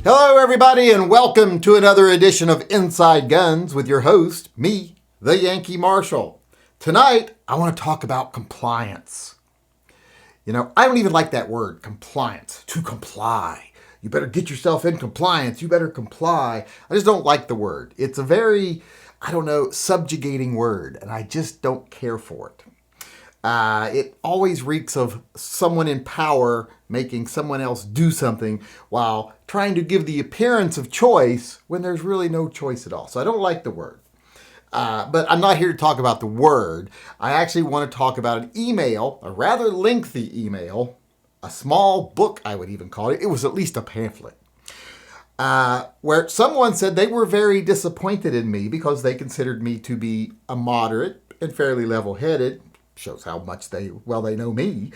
Hello, everybody, and welcome to another edition of Inside Guns with your host, me, the Yankee Marshal. Tonight, I want to talk about compliance. I don't even like that word, compliance, to comply. You better get yourself in compliance. You better comply. I just don't like the word. It's a very, subjugating word, and I just don't care for it. It always reeks of someone in power making someone else do something while trying to give the appearance of choice when there's really no choice at all. So I don't like the word. But I'm not here to talk about the word. I actually want to talk about an email, a rather lengthy email, a small book, I would even call it. It was at least a pamphlet. Where someone said they were very disappointed in me because they considered me to be a moderate and fairly level-headed. Shows how much they know me.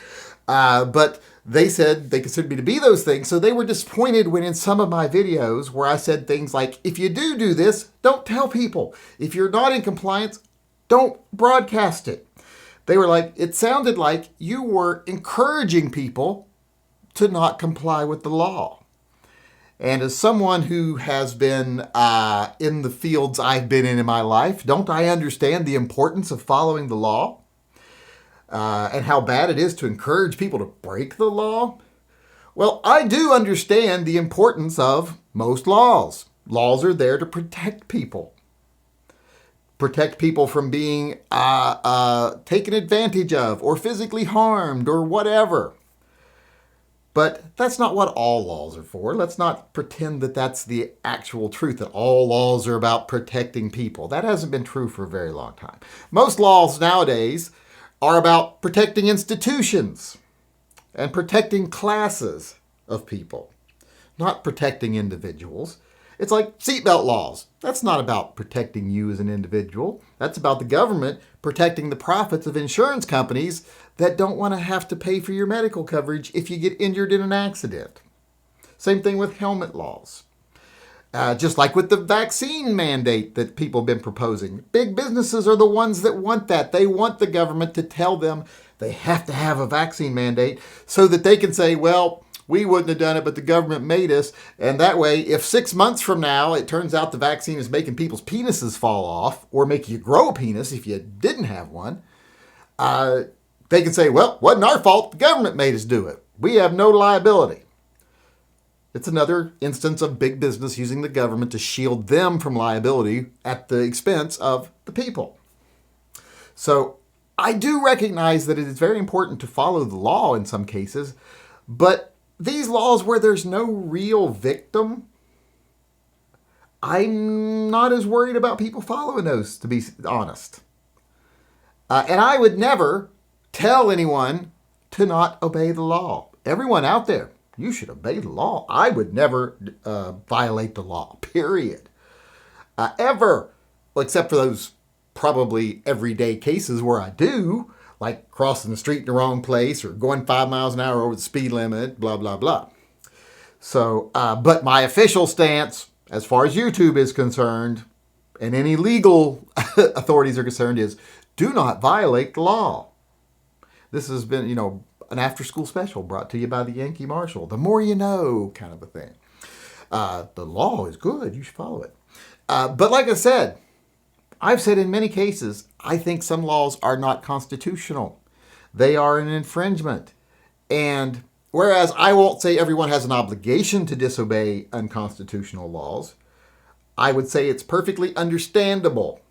But they said they considered me to be those things. So they were disappointed when in some of my videos where I said things like, if you do this, don't tell people. If you're not in compliance, don't broadcast it. They were like, it sounded like you were encouraging people to not comply with the law. And as someone who has been in the fields I've been in my life, don't I understand the importance of following the law? And how bad it is to encourage people to break the law? Well, I do understand the importance of most laws. Laws are there to protect people. Protect people from being taken advantage of or physically harmed or whatever. But that's not what all laws are for. Let's not pretend that that's the actual truth, that all laws are about protecting people. That hasn't been true for a very long time. Most laws nowadays are about protecting institutions and protecting classes of people, not protecting individuals. It's like seatbelt laws. That's not about protecting you as an individual. That's about the government protecting the profits of insurance companies that don't want to have to pay for your medical coverage if you get injured in an accident. Same thing with helmet laws. Just like with the vaccine mandate that people have been proposing. Big businesses are the ones that want that. They want the government to tell them they have to have a vaccine mandate so that they can say, well, we wouldn't have done it, but the government made us. And that way, if 6 months from now, it turns out the vaccine is making people's penises fall off or make you grow a penis if you didn't have one, they can say, well, it wasn't our fault. The government made us do it. We have no liability. It's another instance of big business using the government to shield them from liability at the expense of the people. So I do recognize that it is very important to follow the law in some cases, but these laws where there's no real victim, I'm not as worried about people following those, to be honest. And I would never tell anyone to not obey the law. Everyone out there, you should obey the law. I would never violate the law, period. Ever. Well, except for those probably everyday cases where I do, like crossing the street in the wrong place or going 5 miles an hour over the speed limit, blah, blah, blah. So, but my official stance, as far as YouTube is concerned, and any legal authorities are concerned, is do not violate the law. This has been, an after-school special brought to you by the Yankee Marshal. The more you know, kind of a thing. The law is good. You should follow it. But like I said, I've said in many cases, I think some laws are not constitutional. They are an infringement. And whereas I won't say everyone has an obligation to disobey unconstitutional laws, I would say it's perfectly understandable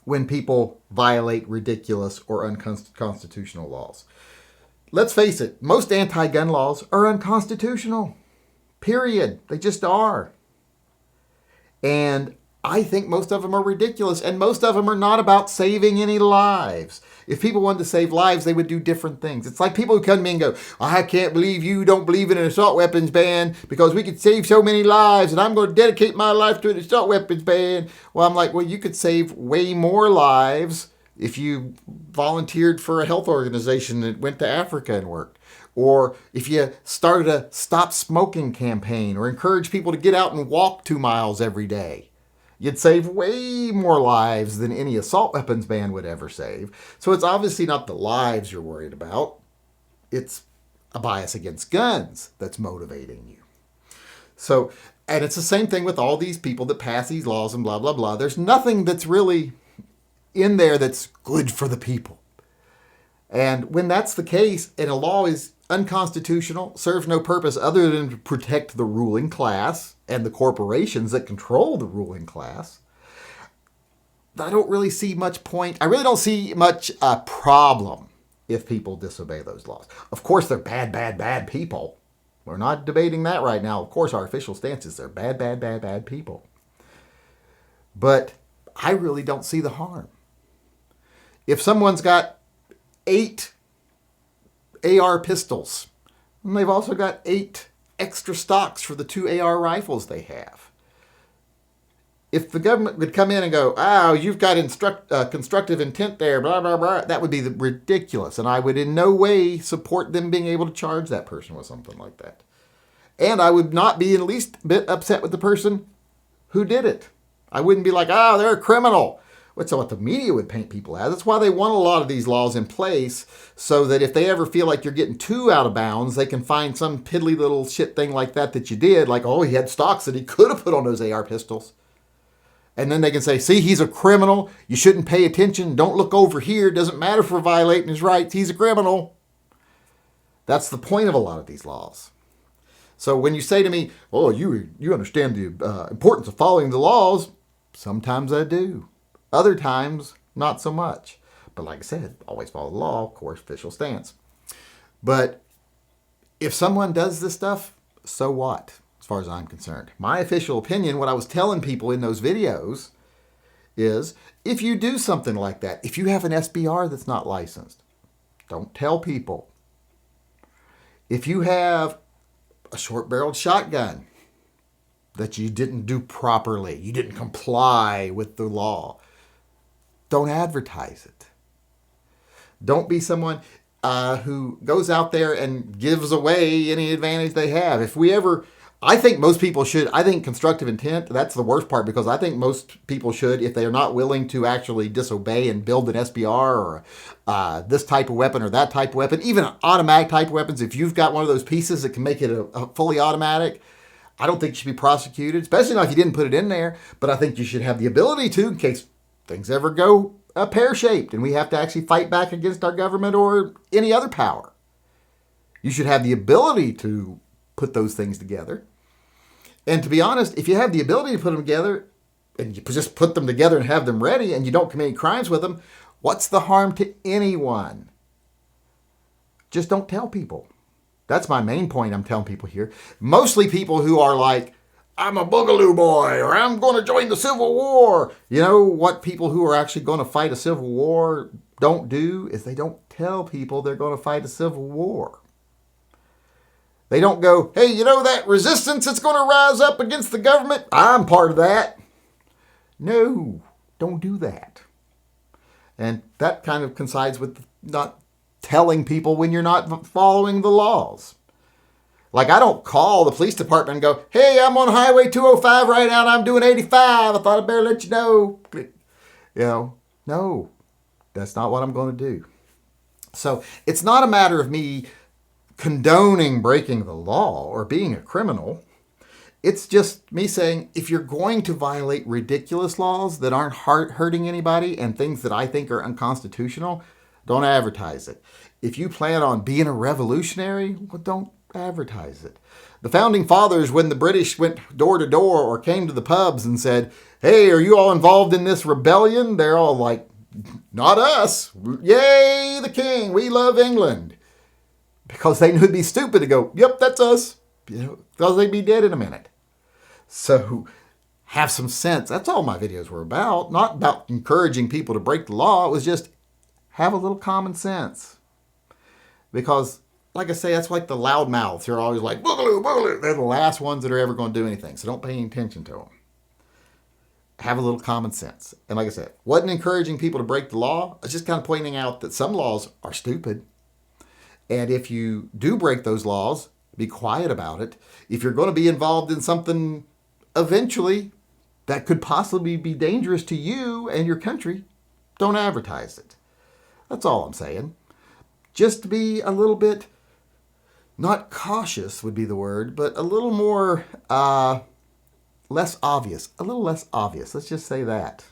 when people violate ridiculous or unconstitutional laws. Let's face it, most anti-gun laws are unconstitutional. Period. They just are. And I think most of them are ridiculous, and most of them are not about saving any lives. If people wanted to save lives, they would do different things. It's like people who come to me and go, I can't believe you don't believe in an assault weapons ban because we could save so many lives, and I'm going to dedicate my life to an assault weapons ban. Well, I'm like, well, you could save way more lives if you volunteered for a health organization that went to Africa and worked. Or if you started a stop smoking campaign or encourage people to get out and walk 2 miles every day. You'd save way more lives than any assault weapons ban would ever save. So it's obviously not the lives you're worried about. It's a bias against guns that's motivating you. So, and it's the same thing with all these people that pass these laws and blah, blah, blah. There's nothing that's really in there that's good for the people. And when that's the case, and a law is unconstitutional, serves no purpose other than to protect the ruling class and the corporations that control the ruling class, I don't really see much point. I really don't see much problem if people disobey those laws. Of course, they're bad, bad, bad people. We're not debating that right now. Of course, our official stance is they're bad, bad, bad, bad people. But I really don't see the harm. If someone's got 8 AR pistols, and they've also got 8 extra stocks for the 2 AR rifles they have. If the government would come in and go, oh, you've got constructive intent there, blah, blah, blah, that would be ridiculous. And I would in no way support them being able to charge that person with something like that. And I would not be in the least bit upset with the person who did it. I wouldn't be like, oh, they're a criminal. That's what the media would paint people as. That's why they want a lot of these laws in place, so that if they ever feel like you're getting too out of bounds, they can find some piddly little shit thing like that you did. Like, oh, he had stocks that he could have put on those AR pistols. And then they can say, see, he's a criminal. You shouldn't pay attention. Don't look over here. Doesn't matter if we're violating his rights. He's a criminal. That's the point of a lot of these laws. So when you say to me, oh, you understand the importance of following the laws, sometimes I do. Other times, not so much. But like I said, always follow the law, of course, official stance. But if someone does this stuff, so what? As far as I'm concerned. My official opinion, what I was telling people in those videos, is if you do something like that, if you have an SBR that's not licensed, don't tell people. If you have a short-barreled shotgun that you didn't do properly, you didn't comply with the law, don't advertise it. Don't be someone who goes out there and gives away any advantage they have. I think most people should. I think constructive intent, that's the worst part, because I think most people should, if they are not willing to actually disobey and build an SBR or this type of weapon or that type of weapon, even automatic type of weapons, if you've got one of those pieces that can make it a fully automatic, I don't think you should be prosecuted, especially not if you didn't put it in there. But I think you should have the ability to, in case things ever go pear-shaped and we have to actually fight back against our government or any other power. You should have the ability to put those things together. And to be honest, if you have the ability to put them together and you just put them together and have them ready and you don't commit any crimes with them, what's the harm to anyone? Just don't tell people. That's my main point I'm telling people here. Mostly people who are like, I'm a boogaloo boy, or I'm going to join the Civil War. You know what people who are actually going to fight a civil war don't do is they don't tell people they're going to fight a civil war. They don't go, hey, you know that resistance that's going to rise up against the government? I'm part of that. No, don't do that. And that kind of coincides with not telling people when you're not following the laws. Like, I don't call the police department and go, hey, I'm on Highway 205 right now and I'm doing 85. I thought I'd better let you know. No, that's not what I'm going to do. So it's not a matter of me condoning breaking the law or being a criminal. It's just me saying, if you're going to violate ridiculous laws that aren't hurting anybody and things that I think are unconstitutional, don't advertise it. If you plan on being a revolutionary, well, don't advertise it. The founding fathers, when the British went door to door or came to the pubs and said, hey, are you all involved in this rebellion? They're all like, not us. Yay, the king. We love England. Because they knew it'd be stupid to go, yep, that's us. Because they'd be dead in a minute. So have some sense. That's all my videos were about. Not about encouraging people to break the law. It was just have a little common sense. Because, like I say, that's like the loudmouths. They're always like, boogaloo, boogaloo. They're the last ones that are ever going to do anything. So don't pay any attention to them. Have a little common sense. And like I said, wasn't encouraging people to break the law. I was just kind of pointing out that some laws are stupid. And if you do break those laws, be quiet about it. If you're going to be involved in something eventually that could possibly be dangerous to you and your country, don't advertise it. That's all I'm saying. Just be a little bit not cautious would be the word, but a little more less obvious. A little less obvious. Let's just say that.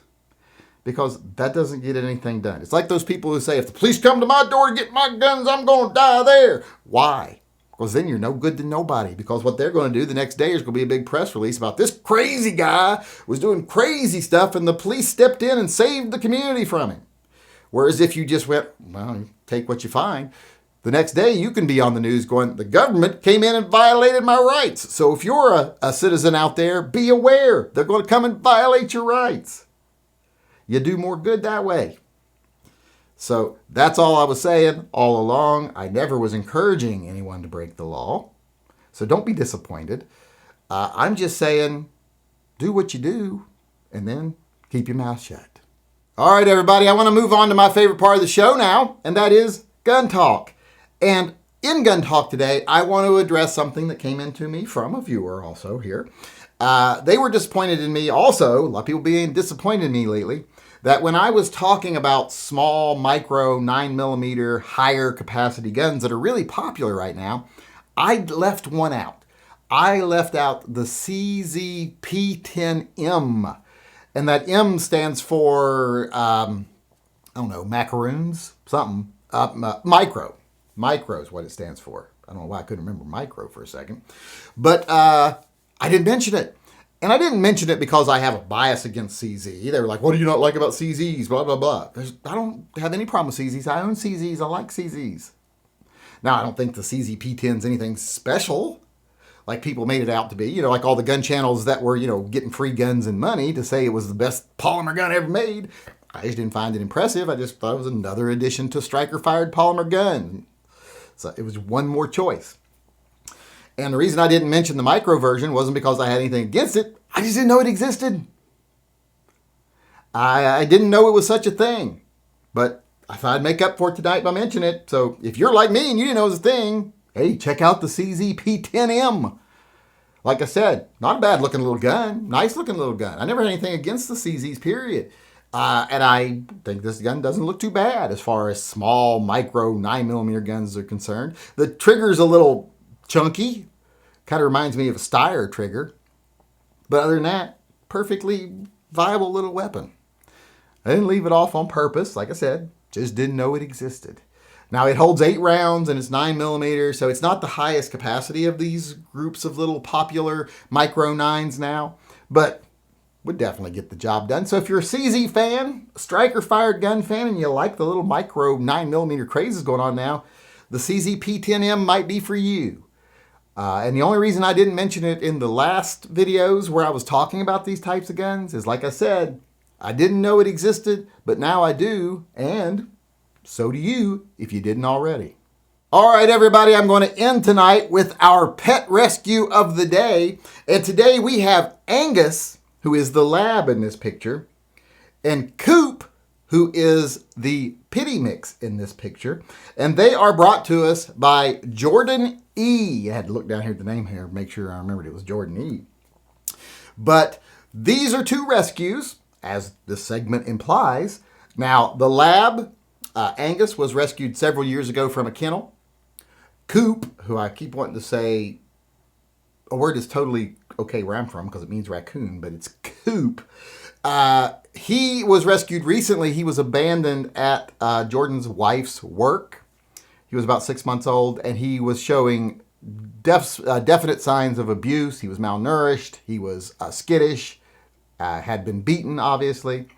Because that doesn't get anything done. It's like those people who say, if the police come to my door to get my guns, I'm going to die there. Why? Because then you're no good to nobody. Because what they're going to do the next day is going to be a big press release about this crazy guy was doing crazy stuff and the police stepped in and saved the community from him. Whereas if you just went, well, you take what you find, the next day you can be on the news going, the government came in and violated my rights. So if you're a citizen out there, be aware. They're going to come and violate your rights. You do more good that way. So that's all I was saying all along. I never was encouraging anyone to break the law. So don't be disappointed. I'm just saying, do what you do and then keep your mouth shut. All right, everybody, I want to move on to my favorite part of the show now, and that is gun talk. And in gun talk today, I want to address something that came into me from a viewer also here. They were disappointed in me also, a lot of people being disappointed in me lately, that when I was talking about small, micro, 9mm, higher capacity guns that are really popular right now, I left one out. I left out the CZP-10M. And that M stands for, I don't know, macaroons, something. Micro. Micro is what it stands for. I don't know why I couldn't remember micro for a second. But I didn't mention it. And I didn't mention it because I have a bias against CZ. They were like, what do you not like about CZs? Blah, blah, blah. I don't have any problem with CZs. I own CZs. I like CZs. Now, I don't think the CZP-10 is anything special, like people made it out to be. You know, like all the gun channels that were, getting free guns and money to say it was the best polymer gun ever made. I just didn't find it impressive. I just thought it was another addition to striker-fired polymer gun. So it was one more choice. And the reason I didn't mention the micro version wasn't because I had anything against it. I just didn't know it existed. I didn't know it was such a thing. But I thought I'd make up for it tonight by mentioning it. So if you're like me and you didn't know it was a thing, hey, check out the CZP-10M. Like I said, not a bad looking little gun. Nice looking little gun. I never had anything against the CZs, period. And I think this gun doesn't look too bad as far as small, micro, 9mm guns are concerned. The trigger's a little chunky. Kind of reminds me of a Steyr trigger. But other than that, perfectly viable little weapon. I didn't leave it off on purpose, like I said. Just didn't know it existed. Now, it holds 8 rounds and it's 9mm, so it's not the highest capacity of these groups of little popular micro 9s now, but would definitely get the job done. So if you're a CZ fan, a striker-fired gun fan, and you like the little micro 9mm crazes going on now, the CZP-10M might be for you. And the only reason I didn't mention it in the last videos where I was talking about these types of guns is, like I said, I didn't know it existed, but now I do, and so do you if you didn't already. All right, everybody, I'm going to end tonight with our pet rescue of the day. And today we have Angus, who is the lab in this picture, and Coop, who is the pity mix in this picture. And they are brought to us by Jordan E. I had to look down here at the name here, make sure I remembered it was Jordan E. But these are 2 rescues, as the segment implies. Now, the lab, Angus, was rescued several years ago from a kennel. Coop, who I keep wanting to say, a word is totally okay where I'm from because it means raccoon, but it's Coop. He was rescued recently. He was abandoned at Jordan's wife's work. He was about 6 months old, and he was showing definite signs of abuse. He was malnourished. He was skittish, had been beaten, obviously.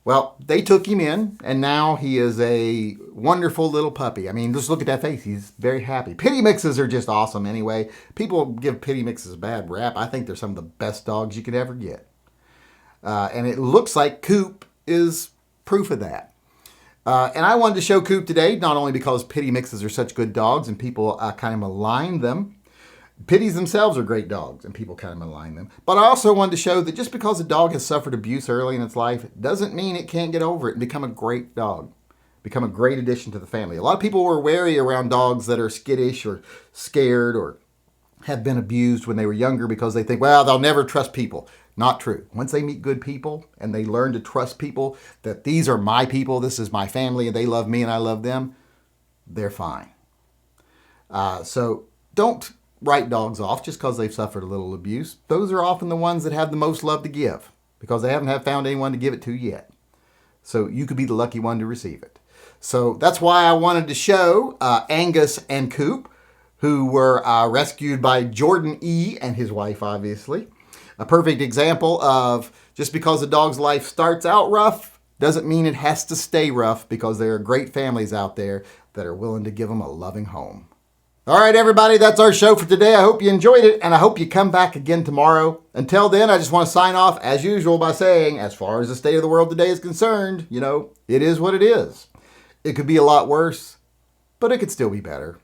Well, they took him in, and now he is a wonderful little puppy. I mean, just look at that face. He's very happy. Pity mixes are just awesome anyway. People give pity mixes a bad rap. I think they're some of the best dogs you could ever get. And it looks like Coop is proof of that. And I wanted to show Coop today, not only because pity mixes are such good dogs and people kind of malign them. Pitties themselves are great dogs and people kind of malign them. But I also wanted to show that just because a dog has suffered abuse early in its life doesn't mean it can't get over it and become a great dog. Become a great addition to the family. A lot of people were wary around dogs that are skittish or scared or have been abused when they were younger because they think, well, they'll never trust people. Not true. Once they meet good people and they learn to trust people, that these are my people, this is my family, and they love me and I love them, they're fine. So don't write dogs off just because they've suffered a little abuse. Those are often the ones that have the most love to give because they haven't found anyone to give it to yet. So you could be the lucky one to receive it. So that's why I wanted to show Angus and Coop, who were rescued by Jordan E. and his wife, obviously. A perfect example of just because a dog's life starts out rough doesn't mean it has to stay rough, because there are great families out there that are willing to give them a loving home. All right, everybody, that's our show for today. I hope you enjoyed it, and I hope you come back again tomorrow. Until then, I just want to sign off, as usual, by saying, as far as the state of the world today is concerned, it is what it is. It could be a lot worse, but it could still be better.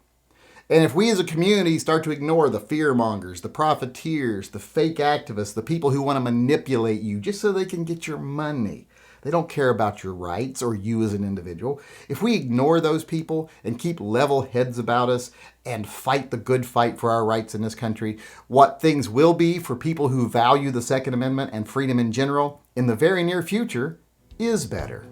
And if we as a community start to ignore the fearmongers, the profiteers, the fake activists, the people who want to manipulate you just so they can get your money, they don't care about your rights or you as an individual. If we ignore those people and keep level heads about us and fight the good fight for our rights in this country, what things will be for people who value the Second Amendment and freedom in general in the very near future is better.